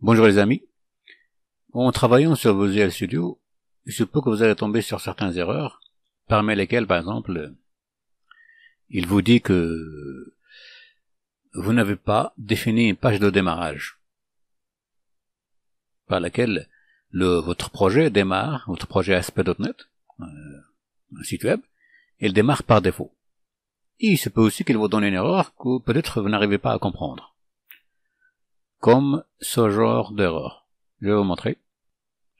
Bonjour les amis. En travaillant sur vos Visual Studio, il se peut que vous allez tomber sur certaines erreurs, parmi lesquelles, par exemple, il vous dit que vous n'avez pas défini une page de démarrage par laquelle votre projet démarre, votre projet ASP.NET, un site web, il démarre par défaut. Et il se peut aussi qu'il vous donne une erreur que peut-être vous n'arrivez pas à comprendre. Comme ce genre d'erreur. Je vais vous montrer.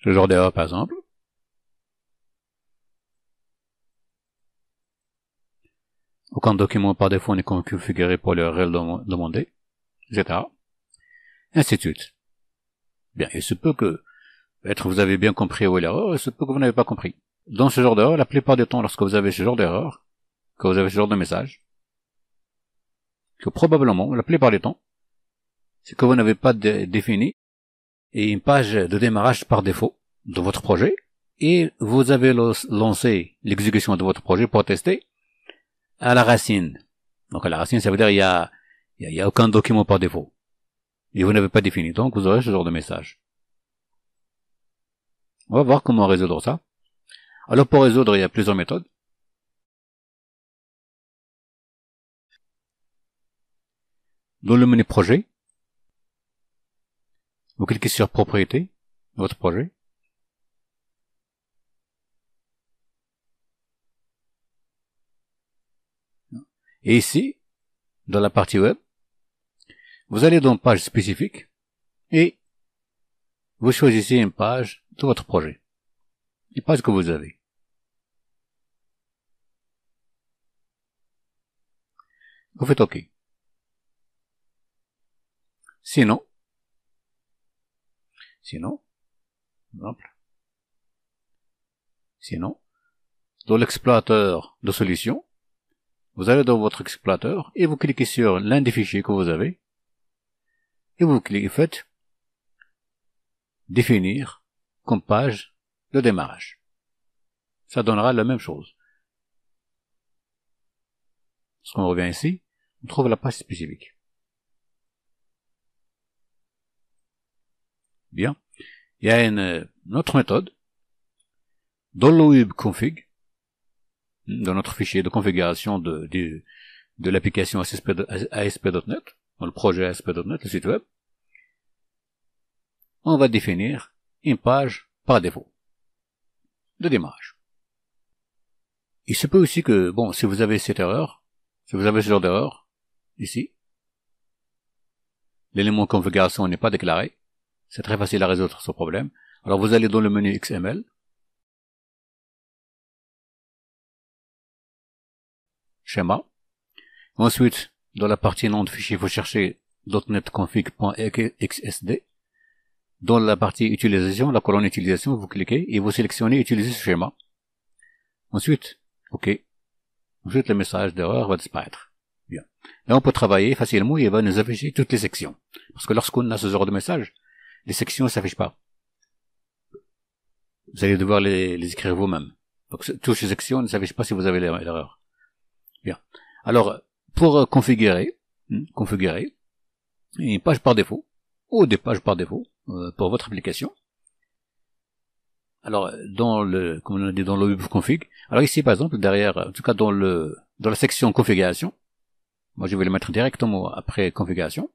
Ce genre d'erreur, par exemple. Aucun document par défaut n'est configuré pour l'URL demandé, etc. Ainsi de suite. Bien, il se peut que, peut-être vous avez bien compris où est l'erreur, il se peut que vous n'avez pas compris. Dans ce genre d'erreur, la plupart du temps, lorsque vous avez ce genre d'erreur, que vous avez ce genre de message, que probablement, la plupart du temps, c'est que vous n'avez pas défini une page de démarrage par défaut de votre projet, et vous avez lancé l'exécution de votre projet pour tester à la racine. Donc à la racine, ça veut dire il y a aucun document par défaut. Et vous n'avez pas défini, donc vous aurez ce genre de message. On va voir comment résoudre ça. Alors pour résoudre, il y a plusieurs méthodes. Dans le menu projet, vous cliquez sur propriété de votre projet. Et ici, dans la partie web, vous allez dans page spécifique et vous choisissez une page de votre projet. Une page que vous avez. Vous faites OK. Sinon, dans l'explorateur de solutions, vous allez dans votre explorateur et vous cliquez sur l'un des fichiers que vous avez et vous faites définir comme page de démarrage. Ça donnera la même chose. Lorsqu'on revient ici, on trouve la page spécifique. Bien. Il y a une autre méthode. Dans le web config, dans notre fichier de configuration de l'application ASP.NET, dans le projet ASP.NET, le site web, on va définir une page par défaut de démarrage. Il se peut aussi que, bon, si vous avez cette erreur, si vous avez ce genre d'erreur, ici, l'élément configuration n'est pas déclaré, c'est très facile à résoudre ce problème. Alors vous allez dans le menu XML, schéma, ensuite, dans la partie nom de fichier, vous cherchez .NET-config.xsd. Dans la partie utilisation, la colonne utilisation, vous cliquez et vous sélectionnez utiliser ce schéma. Ensuite, OK. Ensuite, le message d'erreur va disparaître. Bien. Là, on peut travailler facilement et il va nous afficher toutes les sections. Parce que lorsqu'on a ce genre de message, les sections ne s'affichent pas. Vous allez devoir les écrire vous-même. Donc, toutes ces sections ne s'affichent pas si vous avez l'erreur. Bien. Alors, pour configurer une page par défaut, ou des pages par défaut, pour votre application. Alors, comme on a dit dans le web config, alors ici, par exemple, derrière, en tout cas dans la section configuration, moi je vais le mettre directement après configuration,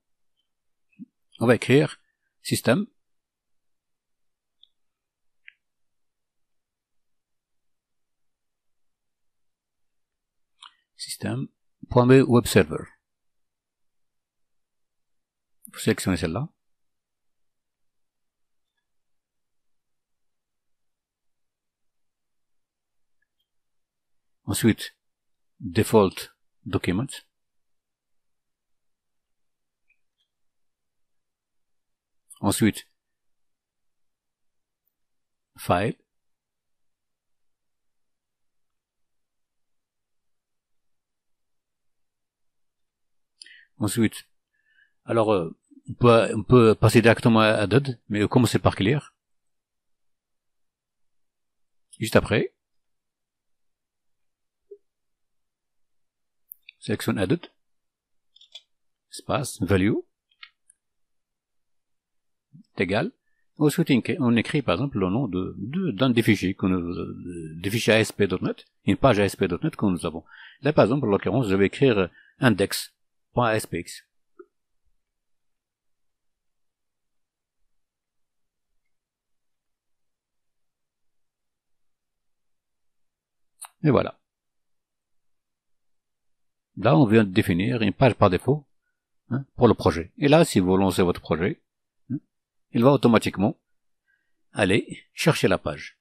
on va écrire système, système.webserver. Vous sélectionnez celle-là. Ensuite, default document. Ensuite, file. Ensuite, alors, on peut passer directement à DOD, mais commencer par clear. Juste après, sélectionne added, espace, value, égal. Ensuite, on écrit par exemple le nom d'un des fichiers des fichiers ASP.NET, une page ASP.NET que nous avons. Là, par exemple, en l'occurrence, je vais écrire index.aspx. Et voilà. Là, on vient de définir une page par défaut pour le projet. Et là, si vous lancez votre projet, il va automatiquement aller chercher la page.